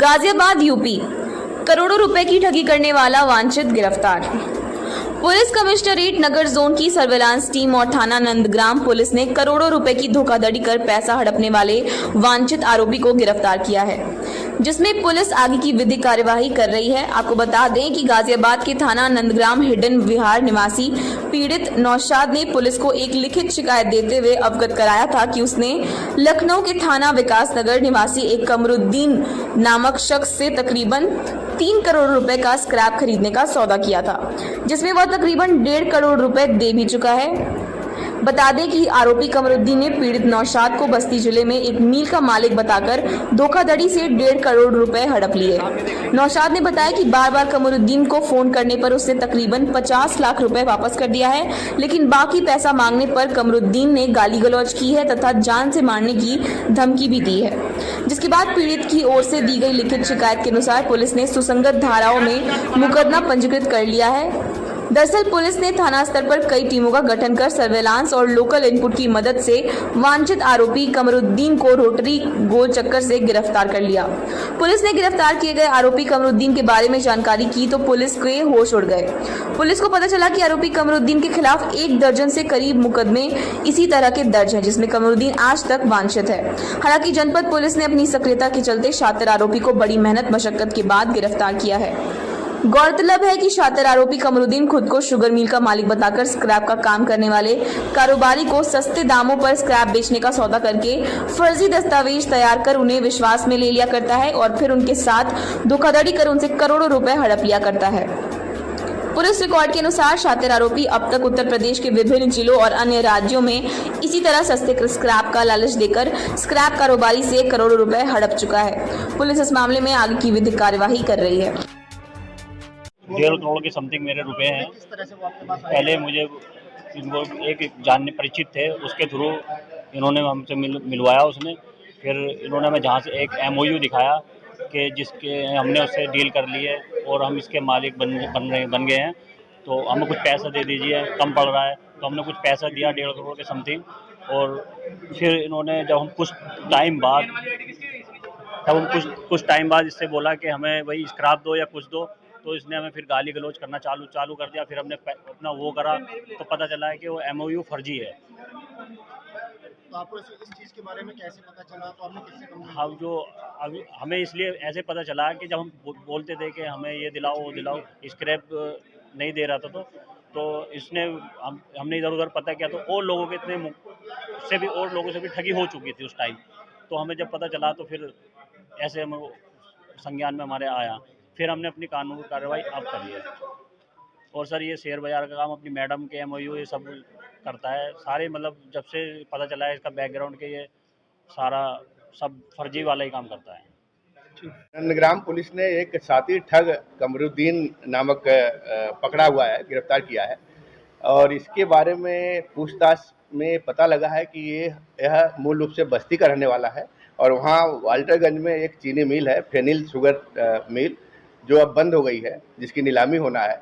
Ghaziabad UP. करोड़ों रुपए की ठगी करने वाला वांछित गिरफ्तार। पुलिस कमिश्नरेट नगर जोन की सर्विलांस टीम और थाना नंदग्राम पुलिस ने करोड़ों रुपए की धोखाधड़ी कर पैसा हड़पने वाले वांछित आरोपी को गिरफ्तार किया है, जिसमें पुलिस आगे की विधिक कार्यवाही कर रही है। आपको बता दें कि गाजियाबाद के थाना नंदग्राम हिडन विहार निवासी पीड़ित नौशाद ने पुलिस को एक लिखित शिकायत देते हुए अवगत कराया था कि उसने लखनऊ के थाना विकास नगर निवासी एक कमरुद्दीन नामक शख्स से तकरीबन 3 करोड़ रुपए का स्क्रैप खरीदने का सौदा किया था, जिसमें वह तकरीबन 1.5 करोड़ रुपए दे भी चुका है। बता दें कि आरोपी कमरुद्दीन ने पीड़ित नौशाद को बस्ती जिले में एक मिल का मालिक बताकर धोखाधड़ी से 1.5 करोड़ रुपए हड़प लिए। नौशाद ने बताया कि बार बार कमरुद्दीन को फोन करने पर उसने तकरीबन 50 लाख रुपए वापस कर दिया है, लेकिन बाकी पैसा मांगने पर कमरुद्दीन ने गाली गलौज की है तथा जान से मारने की धमकी भी दी है। जिसके बाद पीड़ित की ओर से दी गई लिखित शिकायत के अनुसार पुलिस ने सुसंगत धाराओं में मुकदमा पंजीकृत कर लिया है। दरअसल पुलिस ने थाना स्तर पर कई टीमों का गठन कर सर्वेलांस और लोकल इनपुट की मदद से वांछित आरोपी कमरुद्दीन को रोटरी गोल चक्कर से गिरफ्तार कर लिया। पुलिस ने गिरफ्तार किए गए आरोपी कमरुद्दीन के बारे में जानकारी की तो पुलिस के होश उड़ गए। पुलिस को पता चला कि आरोपी कमरुद्दीन के खिलाफ 1 दर्जन से करीब मुकदमे इसी तरह के दर्ज हैं, जिसमें कमरुद्दीन आज तक वांछित है। हालांकि जनपद पुलिस ने अपनी सक्रियता के चलते शातिर आरोपी को बड़ी मेहनत मशक्कत के बाद गिरफ्तार किया है। गौरतलब है कि शातिर आरोपी कमरुद्दीन खुद को शुगर मिल का मालिक बताकर स्क्रैप का काम करने वाले कारोबारी को सस्ते दामों पर स्क्रैप बेचने का सौदा करके फर्जी दस्तावेज तैयार कर उन्हें विश्वास में ले लिया करता है और फिर उनके साथ धोखाधड़ी कर उनसे करोड़ों रुपए हड़प लिया करता है। पुलिस रिकॉर्ड के अनुसार शातिर आरोपी अब तक उत्तर प्रदेश के विभिन्न जिलों और अन्य राज्यों में इसी तरह सस्ते स्क्रैप का लालच देकर स्क्रैप कारोबारी से करोड़ों रुपए हड़प चुका है। पुलिस इस मामले में आगे की विधिक कार्यवाही कर रही है। 1.5 करोड़ के समथिंग मेरे रुपए हैं। पहले मुझे इनको एक जानने परिचित थे, उसके थ्रू इन्होंने हमसे मिलवाया। उसने फिर इन्होंने हमें जहाँ से एक MOU दिखाया कि जिसके हमने उससे डील कर ली है और हम इसके मालिक बन गए हैं, तो हमें कुछ पैसा दे दीजिए, कम पड़ रहा है। तो हमने कुछ पैसा दिया 1.5 करोड़ के समथिंग। और फिर इन्होंने जब हम कुछ टाइम बाद इससे बोला कि हमें वही स्क्रैप दो या कुछ दो, तो इसने हमें फिर गाली गलौज करना चालू कर दिया। फिर हमने अपना वो करा तो पता चला है कि वो MOU फर्जी है। तो आपको इस चीज़ के बारे में कैसे पता चला? तो आपने किससे कंप्लेंट? हम जो अभी हमें इसलिए ऐसे पता चला कि जब हम बोलते थे कि हमें ये दिलाओ वो दिलाओ, स्क्रैप नहीं दे रहा था, तो इसने हमने इधर उधर पता किया तो और लोगों के और लोगों से भी ठगी हो चुकी थी उस टाइम। तो हमें जब पता चला तो फिर ऐसे हमें संज्ञान में हमारे आया। फिर हमने अपनी कानूनी कार्रवाई अब करी है। और सर ये शेयर बाज़ार का काम अपनी मैडम के MOU ये सब करता है सारे, मतलब जब से पता चला है इसका बैकग्राउंड के ये सारा सब फर्जी वाला ही काम करता है। नंदग्राम पुलिस ने एक साथी ठग कमरुद्दीन नामक पकड़ा हुआ है, गिरफ्तार किया है। और इसके बारे में पूछताछ में पता लगा है कि यह मूल रूप से बस्ती का रहने वाला है और वहाँ वाल्टरगंज में एक चीनी मिल है, फेनिल शुगर मिल, जो अब बंद हो गई है, जिसकी नीलामी होना है।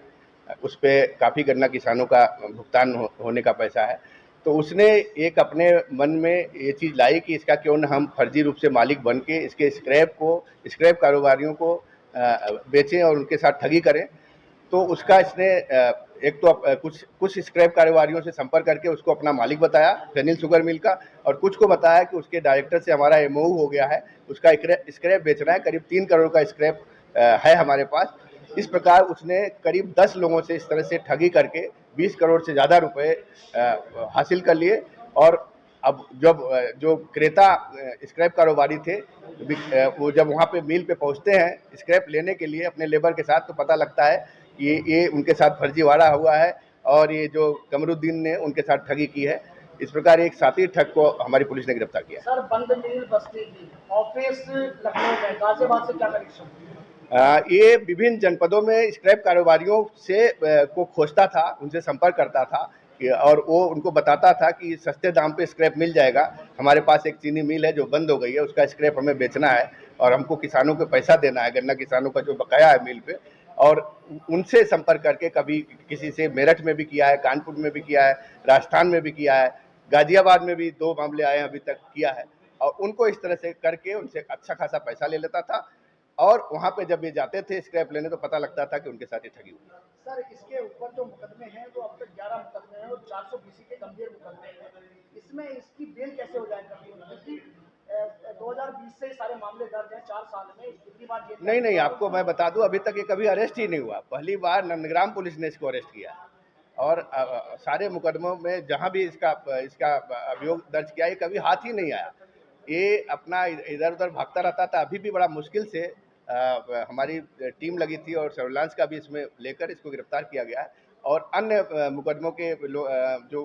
उस पर काफ़ी गन्ना किसानों का भुगतान होने का पैसा है। तो उसने एक अपने मन में ये चीज़ लाई कि इसका क्यों न हम फर्जी रूप से मालिक बन के इसके स्क्रैप कारोबारियों को बेचें और उनके साथ ठगी करें। तो उसका इसने एक तो कुछ स्क्रैप कारोबारियों से संपर्क करके उसको अपना मालिक बताया फेनिल शुगर मिल का, और कुछ को बताया कि उसके डायरेक्टर से हमारा MOU हो गया है, उसका स्क्रैप बेचना है, करीब 3 करोड़ का स्क्रैप है हमारे पास। इस प्रकार उसने करीब 10 लोगों से इस तरह से ठगी करके 20 करोड़ से ज़्यादा रुपए हासिल कर लिए। और अब जो क्रेता स्क्रैप कारोबारी थे, वो जब वहाँ पे मिल पे पहुँचते हैं स्क्रैप लेने के लिए अपने लेबर के साथ, तो पता लगता है कि ये उनके साथ फर्जीवाड़ा हुआ है और ये जो कमरुद्दीन ने उनके साथ ठगी की है। इस प्रकार एक साथी ठग को हमारी पुलिस ने गिरफ्तार किया। सर, बंद मिल बस्ती थी, ऑफिस लखनऊ में, गाजियाबाद से क्या कनेक्शन? ये विभिन्न जनपदों में स्क्रैप कारोबारियों से को खोजता था, उनसे संपर्क करता था और वो उनको बताता था कि सस्ते दाम पे स्क्रैप मिल जाएगा। हमारे पास एक चीनी मिल है जो बंद हो गई है, उसका स्क्रैप हमें बेचना है और हमको किसानों को पैसा देना है, गन्ना किसानों का जो बकाया है मिल पे। और उनसे संपर्क करके कभी किसी से मेरठ में भी किया है, कानपुर में भी किया है, राजस्थान में भी किया है, गाजियाबाद में भी 2 मामले आए हैं अभी तक किया है। और उनको इस तरह से करके उनसे अच्छा खासा पैसा ले लेता था और वहाँ पे जब ये जाते थे स्क्रैप लेने तो पता लगता था कि उनके साथ ये ठगी हुई। सर, इसके ऊपर जो मुकदमे हैं वो अब तक 11 मुकदमे हैं और 420 के गंभीर मुकदमे हैं। इसमें इसकी बेल कैसे हो जाएगा? क्योंकि 2020 से सारे मामले दर्ज हैं, 4 साल में कितनी बार जेल नहीं नहीं, आपको मैं बता दूं, अभी तक ये कभी अरेस्ट ही नहीं हुआ। पहली बार नंदग्राम पुलिस ने इसको अरेस्ट किया और सारे मुकदमों में जहां भी इसका इसका अभियोग दर्ज किया, ये कभी हाथ ही नहीं आया। ये अपना इधर उधर भागता रहता था। अभी भी बड़ा मुश्किल से हमारी टीम लगी थी और सर्विलांस का भी इसमें लेकर इसको गिरफ्तार किया गया है। और अन्य मुकदमों के जो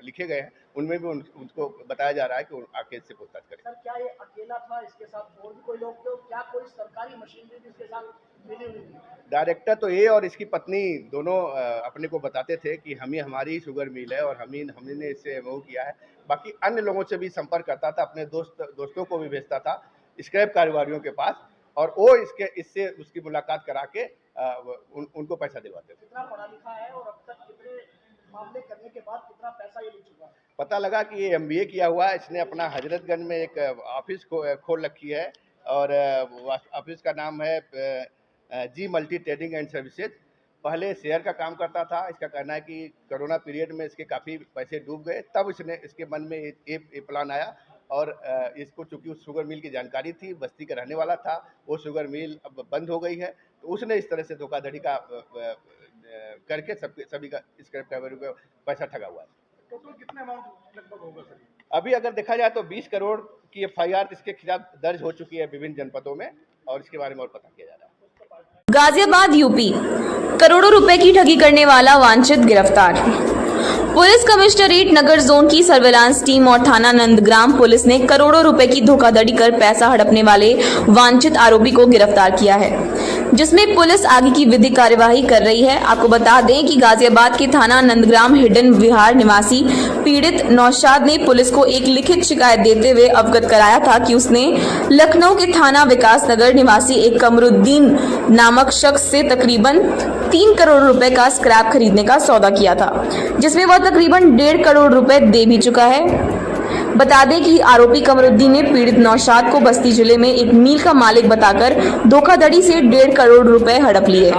लिखे गए हैं उनमें भी उनको बताया जा रहा है कि आके इससे पूछताछ करें। सर, क्या ये अकेला था? इसके साथ और भी कोई लोग थे? और क्या कोई सरकारी मशीनरी भी इसके साथ मिली हुई थी? डायरेक्टर तो ये और इसकी पत्नी दोनों अपने को बताते थे कि हमारी शुगर मिल है और हमने इससे एमओयू किया है। बाकी अन्य लोगों से भी संपर्क करता था, अपने दोस्तों को भी भेजता था स्क्रैप कारोबारियों के पास, और वो इससे उसकी मुलाकात करा के उनको पैसा दिलवाते थे। कितना पढ़ा लिखा है और अब तक कितने मामले करने के बाद कितना पैसा ये ले चुका है? पता लगा कि ये एमबीए किया हुआ है। इसने अपना हजरतगंज में एक ऑफिस खोल रखी है और ऑफिस का नाम है जी मल्टी ट्रेडिंग एंड सर्विसेज। पहले शेयर का काम करता था। इसका कहना है कि कोरोना पीरियड में इसके काफ़ी पैसे डूब गए, तब इसके मन में ये प्लान आया। और इसको चूंकि उस शुगर मिल की जानकारी थी, बस्ती का रहने वाला था, वो शुगर मिल अब बंद हो गई है, तो उसने इस तरह से धोखाधड़ी का करके सभी का स्क्रैप कारोबारी को पैसा ठगा हुआ है। टोटल कितना अमाउंट लगभग होगा सर? अभी अगर देखा जाए तो 20 करोड़ की एफआईआर इसके खिलाफ दर्ज हो चुकी है विभिन्न जनपदों में, और इसके बारे में और पता किया जा रहा है। गाजियाबाद यूपी, करोड़ों रुपए की ठगी करने वाला वांछित गिरफ्तार। पुलिस कमिश्नरेट नगर जोन की सर्विलांस टीम और थाना नंदग्राम पुलिस ने करोड़ों रुपए की धोखाधड़ी कर पैसा हड़पने वाले वांछित आरोपी को गिरफ्तार किया है, जिसमें पुलिस आगे की विधिक कार्यवाही कर रही है। आपको बता दें कि गाजियाबाद के थाना नंदग्राम हिडन विहार निवासी पीड़ित नौशाद ने पुलिस को एक लिखित शिकायत देते हुए अवगत कराया था कि उसने लखनऊ के थाना विकास नगर निवासी एक कमरुद्दीन नामक शख्स से तकरीबन 3 करोड़ रुपए का स्क्रैप खरीदने का सौदा किया था, जिसमें वह तकरीबन 1.5 करोड़ रुपए दे भी चुका है। बता दें कि आरोपी कमरुद्दीन ने पीड़ित नौशाद को बस्ती जिले में एक मिल का मालिक बताकर धोखाधड़ी से 1.5 करोड़ रुपए हड़प लिए।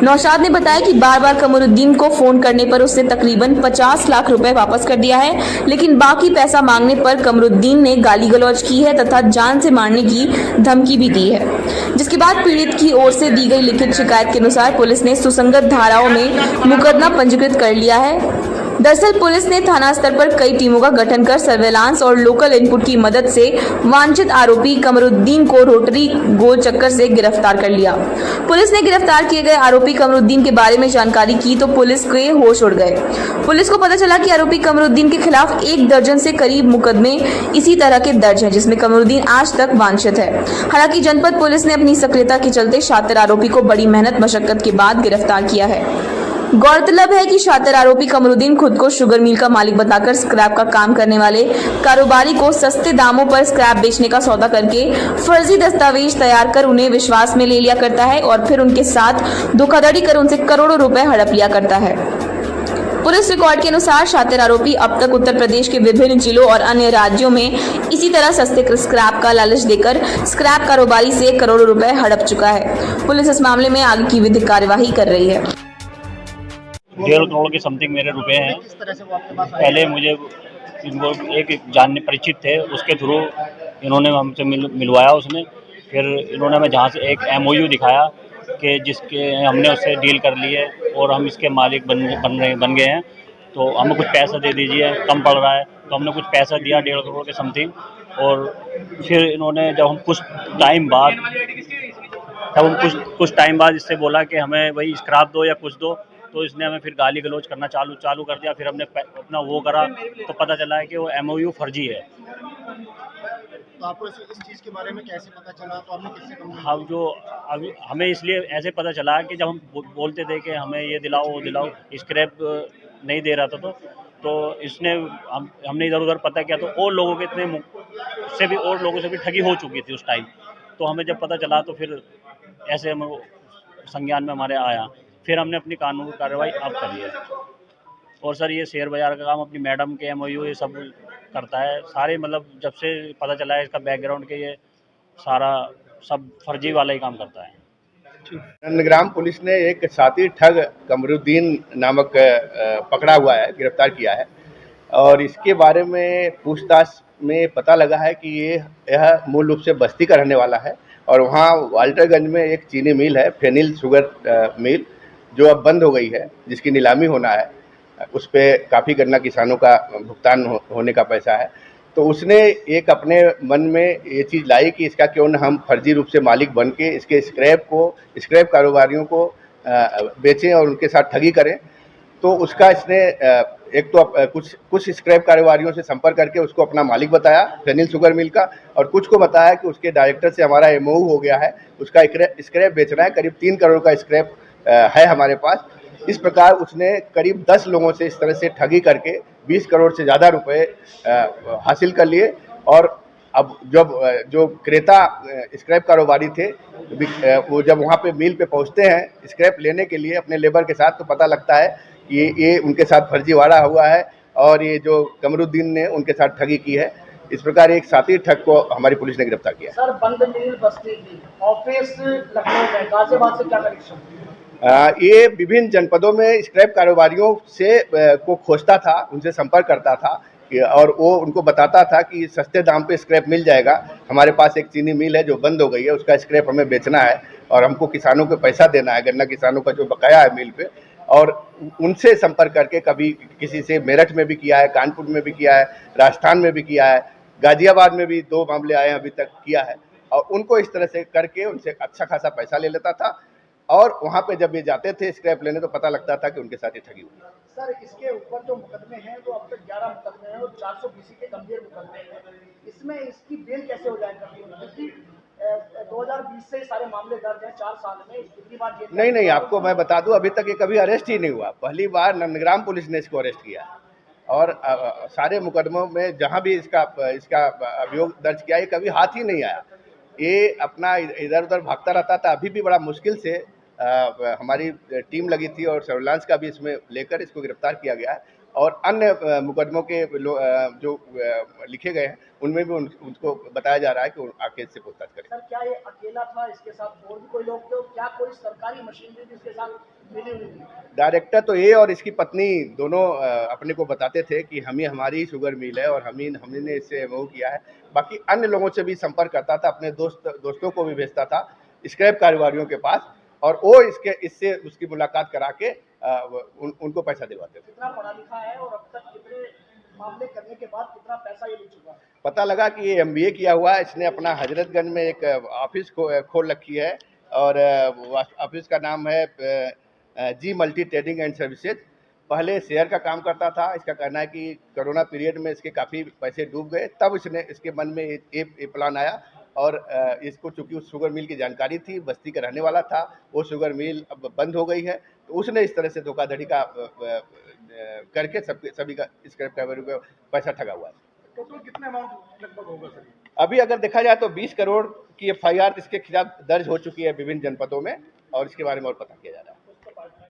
नौशाद ने बताया कि बार बार कमरुद्दीन को फोन करने पर उसने तकरीबन 50 लाख रुपए वापस कर दिया है, लेकिन बाकी पैसा मांगने पर कमरुद्दीन ने गाली गलौज की है तथा जान से मारने की धमकी भी दी है। जिसके बाद पीड़ित की ओर से दी गई लिखित शिकायत के अनुसार पुलिस ने सुसंगत धाराओं में मुकदमा पंजीकृत कर लिया है। दरअसल पुलिस ने थाना स्तर पर कई टीमों का गठन कर सर्वेलांस और लोकल इनपुट की मदद से वांछित आरोपी कमरुद्दीन को रोटरी गोल चक्कर से गिरफ्तार कर लिया। पुलिस ने गिरफ्तार किए गए आरोपी कमरुद्दीन के बारे में जानकारी की तो पुलिस के होश उड़ गए। पुलिस को पता चला कि आरोपी कमरुद्दीन के खिलाफ 1 दर्जन से करीब मुकदमे इसी तरह के दर्ज हैं, जिसमें कमरुद्दीन आज तक वांछित है। हालांकि जनपद पुलिस ने अपनी सक्रियता के चलते शातिर आरोपी को बड़ी मेहनत मशक्कत के बाद गिरफ्तार किया है। गौरतलब है कि शातिर आरोपी कमरुद्दीन खुद को शुगर मिल का मालिक बताकर स्क्रैप का काम करने वाले कारोबारी को सस्ते दामों पर स्क्रैप बेचने का सौदा करके फर्जी दस्तावेज तैयार कर उन्हें विश्वास में ले लिया करता है और फिर उनके साथ धोखाधड़ी कर उनसे करोड़ों रुपए हड़प लिया करता है। पुलिस रिकॉर्ड के अनुसार शातिर आरोपी अब तक उत्तर प्रदेश के विभिन्न जिलों और अन्य राज्यों में इसी तरह सस्ते स्क्रैप का लालच देकर स्क्रैप कारोबारी से करोड़ों रुपए हड़प चुका है। पुलिस इस मामले में आगे की विधिक कार्यवाही कर रही है। 1.5 करोड़ के समथिंग मेरे रुपए हैं। किस तरह से वो आपके पास आए? पहले मुझे इनको एक जानने परिचित थे, उसके थ्रू इन्होंने हमसे मिलवाया। उसने फिर इन्होंने हमें जहाँ से एक एमओयू दिखाया कि जिसके हमने उससे डील कर ली है और हम इसके मालिक बन गए हैं, तो हमें कुछ पैसा दे दीजिए, कम पड़ रहा है। तो हमने कुछ पैसा दिया 1.5 करोड़ के समथिंग। और फिर इन्होंने जब हम कुछ टाइम बाद इससे बोला कि हमें वही स्क्रैप दो या कुछ दो, तो इसने हमें फिर गाली गलौज करना चालू कर दिया। फिर हमने अपना वो करा तो पता चला है कि वो एमओयू फर्जी है। तो आपको इस चीज़ के बारे में कैसे पता चला? तो आपने किससे कंप्लेंट हम जो अभी हमें इसलिए ऐसे पता चला कि जब हम बोलते थे कि हमें ये दिलाओ वो दिलाओ, स्क्रैप नहीं दे रहा था, तो इसने हमने इधर उधर पता किया तो और लोगों के और लोगों से भी ठगी हो चुकी थी उस टाइम। तो हमें जब पता चला तो फिर ऐसे हमें संज्ञान में हमारे आया। फिर हमने अपनी कानूनी कार्रवाई अब करी है। और सर ये शेयर बाज़ार का काम अपनी मैडम के एमओयू ये सब करता है सारे, मतलब जब से पता चला है इसका बैकग्राउंड के ये सारा सब फर्जी वाला ही काम करता है। नंदग्राम पुलिस ने एक साथी ठग कमरुद्दीन नामक पकड़ा हुआ है, गिरफ्तार किया है। और इसके बारे में पूछताछ में पता लगा है कि यह मूल रूप से बस्ती का रहने वाला है और वहाँ वाल्टरगंज में एक चीनी मिल है, फेनिल शुगर मिल, जो अब बंद हो गई है, जिसकी नीलामी होना है। उस पर काफ़ी गन्ना किसानों का भुगतान होने का पैसा है। तो उसने एक अपने मन में ये चीज़ लाई कि इसका क्यों न हम फर्जी रूप से मालिक बन के इसके स्क्रैप कारोबारियों को बेचें और उनके साथ ठगी करें। तो उसका इसने एक तो कुछ स्क्रैप कारोबारियों से संपर्क करके उसको अपना मालिक बताया फेनिल शुगर मिल का, और कुछ को बताया कि उसके डायरेक्टर से हमारा एमओयू हो गया है, उसका स्क्रैप बेचना है, करीब 3 करोड़ का स्क्रैप है हमारे पास। इस प्रकार उसने करीब 10 लोगों से इस तरह से ठगी करके 20 करोड़ से ज़्यादा रुपए हासिल कर लिए। और अब जब जो क्रेता स्क्रैप कारोबारी थे, वो जब वहाँ पे मिल पे पहुँचते हैं स्क्रैप लेने के लिए अपने लेबर के साथ, तो पता लगता है कि ये उनके साथ फर्जीवाड़ा हुआ है और ये जो कमरुद्दीन ने उनके साथ ठगी की है। इस प्रकार एक साथी ठग को हमारी पुलिस ने गिरफ्तार किया। सर, बंद मिल बस्ती की ऑफिस लखनऊ में, गाजियाबाद से क्या कनेक्शन? ये विभिन्न जनपदों में स्क्रैप कारोबारियों से को खोजता था, उनसे संपर्क करता था और वो उनको बताता था कि सस्ते दाम पे स्क्रैप मिल जाएगा। हमारे पास एक चीनी मिल है जो बंद हो गई है, उसका स्क्रैप हमें बेचना है और हमको किसानों को पैसा देना है, गन्ना किसानों का जो बकाया है मिल पे। और उनसे संपर्क करके कभी किसी से मेरठ में भी किया है, कानपुर में भी किया है, राजस्थान में भी किया है, गाजियाबाद में भी 2 मामले आए हैं अभी तक किया है। और उनको इस तरह से करके उनसे अच्छा खासा पैसा ले लेता था और वहाँ पे जब ये जाते थे स्क्रैप लेने तो पता लगता था कि उनके साथ ही ठगी हुई। सर, इसके ऊपर जो मुकदमे हैं वो अब तक 11 मुकदमे हैं और 400 बीसी के गंभीर मुकदमे हैं। इसमें इसकी बेल कैसे हो जाएगा? क्योंकि 2020 से सारे मामले दर्ज हैं, 4 साल में कितनी बार जेल? नहीं, आपको मैं बता दूं, अभी तक ये कभी अरेस्ट ही नहीं हुआ। पहली बार नंदग्राम पुलिस ने इसको अरेस्ट किया और सारे मुकदमों में जहां भी इसका अभियोग दर्ज किया, ये कभी हाथ ही नहीं आया। ये अपना इधर उधर भागता रहता था। अभी भी बड़ा मुश्किल से हमारी टीम लगी थी और सर्विलांस का भी इसमें लेकर इसको गिरफ्तार किया गया है। और अन्य मुकदमों के जो लिखे गए हैं उनमें भी उनको बताया जा रहा है कि आके इससे पूछताछ करें। सर, क्या ये अकेला था? इसके साथ और भी कोई लोग थे? और क्या कोई सरकारी मशीनरी भी इसके साथ मिली हुई थी? डायरेक्टर तो ये और इसकी पत्नी दोनों अपने को बताते थे कि हमारी शुगर मिल है और हमने इससे एमओयू किया है। बाकी अन्य लोगों से भी संपर्क करता था, अपने दोस्तों को भी भेजता था स्क्रैप कारोबारियों के पास, और वो इससे उसकी मुलाकात करा के उनको पैसा दिलवाते थे। कितना पढ़ा लिखा है और अब तक कितने मामले करने के बाद कितना पैसा ये ले चुका है? पता लगा कि ये एमबीए किया हुआ है। इसने अपना हजरतगंज में एक ऑफिस खोल रखी है और ऑफिस का नाम है जी मल्टी ट्रेडिंग एंड सर्विसेज। पहले शेयर का काम करता था। इसका कहना है कि कोरोना पीरियड में इसके काफ़ी पैसे डूब गए, तब इसके मन में ये प्लान आया। और इसको चूंकि उस शुगर मिल की जानकारी थी, बस्ती का रहने वाला था, वो शुगर मिल अब बंद हो गई है, तो उसने इस तरह से धोखाधड़ी का करके सभी का स्क्रैप कारोबारी को पैसा ठगा हुआ है। टोटल कितने अमाउंट लगभग होगा सर? अभी अगर देखा जाए तो 20 करोड़ की एफआईआर इसके खिलाफ दर्ज हो चुकी है विभिन्न जनपदों में और इसके बारे में और पता किया जा रहा है।